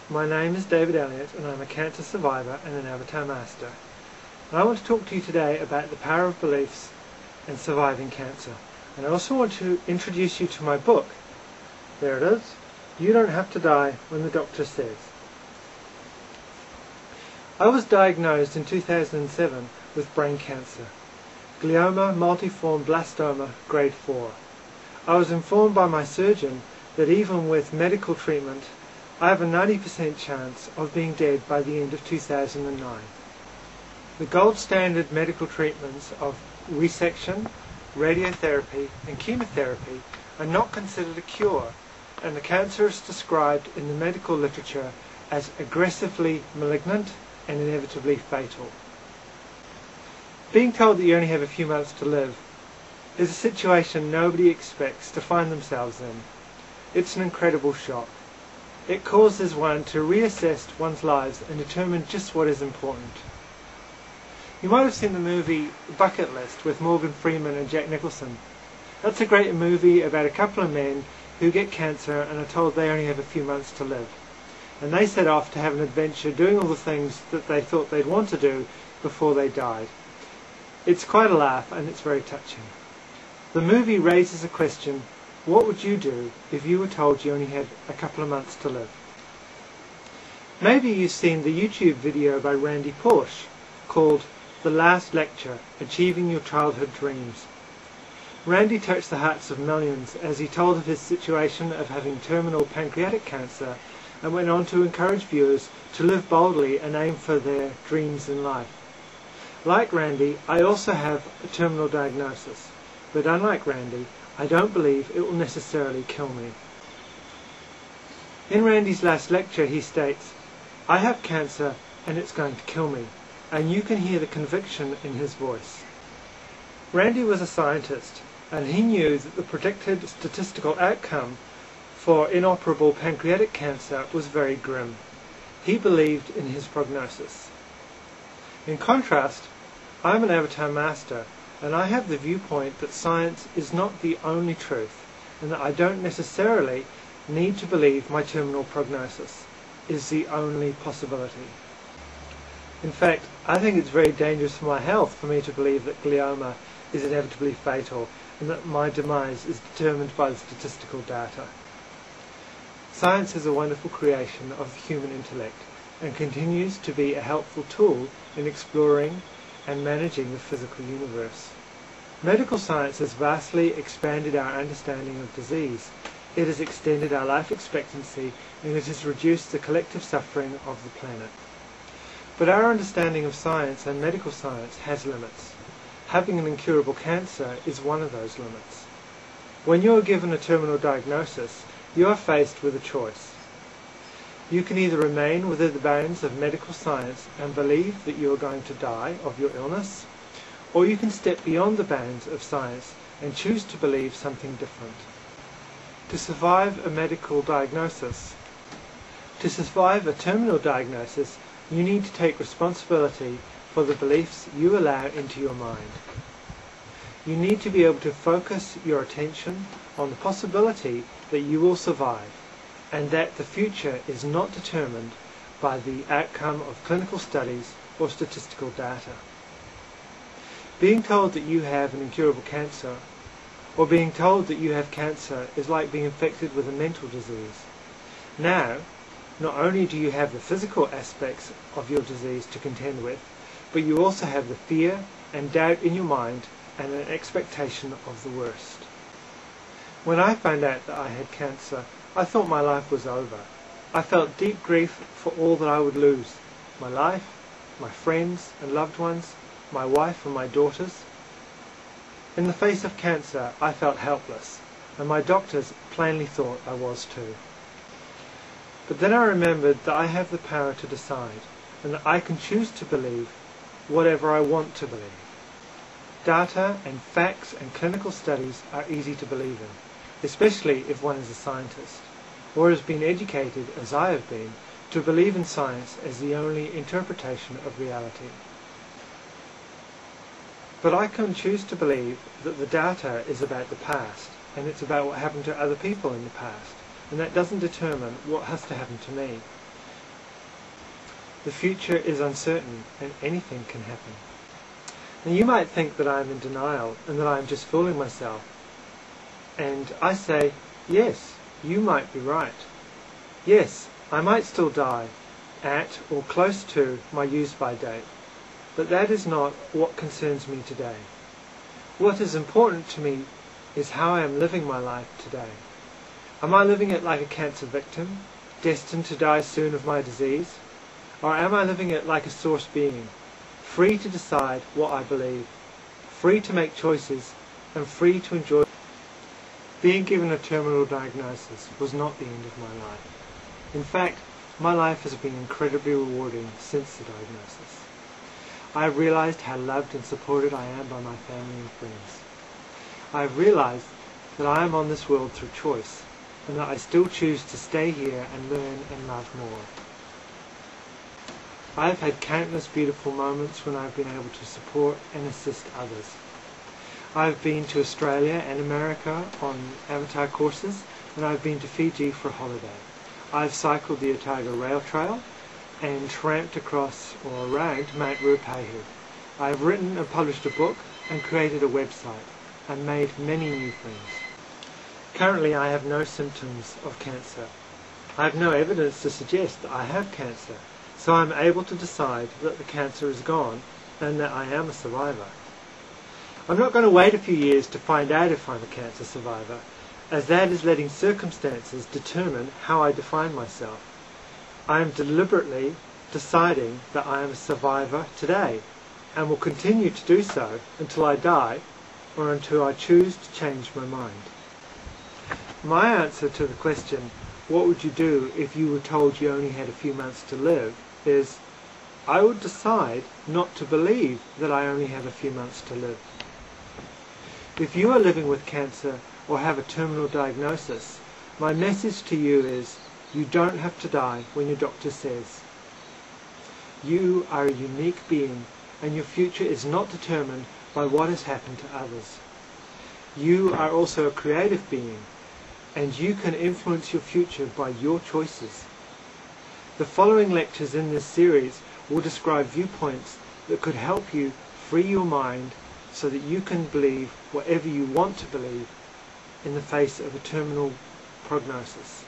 My name is David Elliot and I'm a cancer survivor and an Avatar Master. And I want to talk to you today about the power of beliefs and surviving cancer. And I also want to introduce you to my book. There it is. You Don't Have to Die When the Doctor Says. I was diagnosed in 2007 with brain cancer, glioma multiforme blastoma grade 4. I was informed by my surgeon that even with medical treatment, I have a 90% chance of being dead by the end of 2009. The gold standard medical treatments of resection, radiotherapy and chemotherapy are not considered a cure, and the cancer is described in the medical literature as aggressively malignant and inevitably fatal. Being told that you only have a few months to live is a situation nobody expects to find themselves in. It's an incredible shock. It causes one to reassess one's lives and determine just what is important. You might have seen the movie Bucket List with Morgan Freeman and Jack Nicholson. That's a great movie about a couple of men who get cancer and are told they only have a few months to live. And they set off to have an adventure doing all the things that they thought they'd want to do before they died. It's quite a laugh and it's very touching. The movie raises a question: what would you do if you were told you only had a couple of months to live? Maybe you've seen the YouTube video by Randy Porsche called The Last Lecture, Achieving Your Childhood Dreams. Randy touched the hearts of millions as he told of his situation of having terminal pancreatic cancer and went on to encourage viewers to live boldly and aim for their dreams in life. Like Randy, I also have a terminal diagnosis, but unlike Randy, I don't believe it will necessarily kill me. In Randy's last lecture he states, "I have cancer and it's going to kill me," and you can hear the conviction in his voice. Randy was a scientist and he knew that the predicted statistical outcome for inoperable pancreatic cancer was very grim. He believed in his prognosis. In contrast, I'm an Avatar Master, and I have the viewpoint that science is not the only truth, and that I don't necessarily need to believe my terminal prognosis is the only possibility. In fact, I think it's very dangerous for my health for me to believe that glioma is inevitably fatal and that my demise is determined by the statistical data. Science is a wonderful creation of the human intellect and continues to be a helpful tool in exploring and managing the physical universe. Medical science has vastly expanded our understanding of disease. It has extended our life expectancy and it has reduced the collective suffering of the planet. But our understanding of science and medical science has limits. Having an incurable cancer is one of those limits. When you are given a terminal diagnosis, you are faced with a choice. You can either remain within the bounds of medical science and believe that you are going to die of your illness, or you can step beyond the bounds of science and choose to believe something different. To survive a medical diagnosis, to survive a terminal diagnosis, you need to take responsibility for the beliefs you allow into your mind. You need to be able to focus your attention on the possibility that you will survive, and that the future is not determined by the outcome of clinical studies or statistical data. Being told that you have an incurable cancer, or being told that you have cancer, is like being infected with a mental disease. Now, not only do you have the physical aspects of your disease to contend with, but you also have the fear and doubt in your mind and an expectation of the worst. When I found out that I had cancer, I thought my life was over. I felt deep grief for all that I would lose: my life, my friends and loved ones, my wife and my daughters. In the face of cancer, I felt helpless, and my doctors plainly thought I was too. But then I remembered that I have the power to decide, and that I can choose to believe whatever I want to believe. Data and facts and clinical studies are easy to believe in, especially if one is a scientist, or has been educated, as I have been, to believe in science as the only interpretation of reality. But I can choose to believe that the data is about the past, and it's about what happened to other people in the past, and that doesn't determine what has to happen to me. The future is uncertain and anything can happen. Now you might think that I am in denial and that I am just fooling myself. And I say, yes, you might be right. Yes, I might still die at or close to my use-by date, but that is not what concerns me today. What is important to me is how I am living my life today. Am I living it like a cancer victim, destined to die soon of my disease? Or am I living it like a source being, free to decide what I believe, free to make choices, and free to enjoy? Being given a terminal diagnosis was not the end of my life. In fact, my life has been incredibly rewarding since the diagnosis. I have realized how loved and supported I am by my family and friends. I have realized that I am on this world through choice, and that I still choose to stay here and learn and love more. I have had countless beautiful moments when I have been able to support and assist others. I have been to Australia and America on avatar courses, and I have been to Fiji for a holiday. I have cycled the Otago Rail Trail and tramped across or around Mount Ruapehu. I have written and published a book and created a website and made many new friends. Currently I have no symptoms of cancer. I have no evidence to suggest that I have cancer, so I am able to decide that the cancer is gone and that I am a survivor. I'm not going to wait a few years to find out if I'm a cancer survivor, as that is letting circumstances determine how I define myself. I am deliberately deciding that I am a survivor today, and will continue to do so until I die or until I choose to change my mind. My answer to the question, what would you do if you were told you only had a few months to live, is I would decide not to believe that I only have a few months to live. If you are living with cancer or have a terminal diagnosis, my message to you is you don't have to die when your doctor says. You are a unique being, and your future is not determined by what has happened to others. You are also a creative being, and you can influence your future by your choices. The following lectures in this series will describe viewpoints that could help you free your mind so that you can believe whatever you want to believe in the face of a terminal prognosis.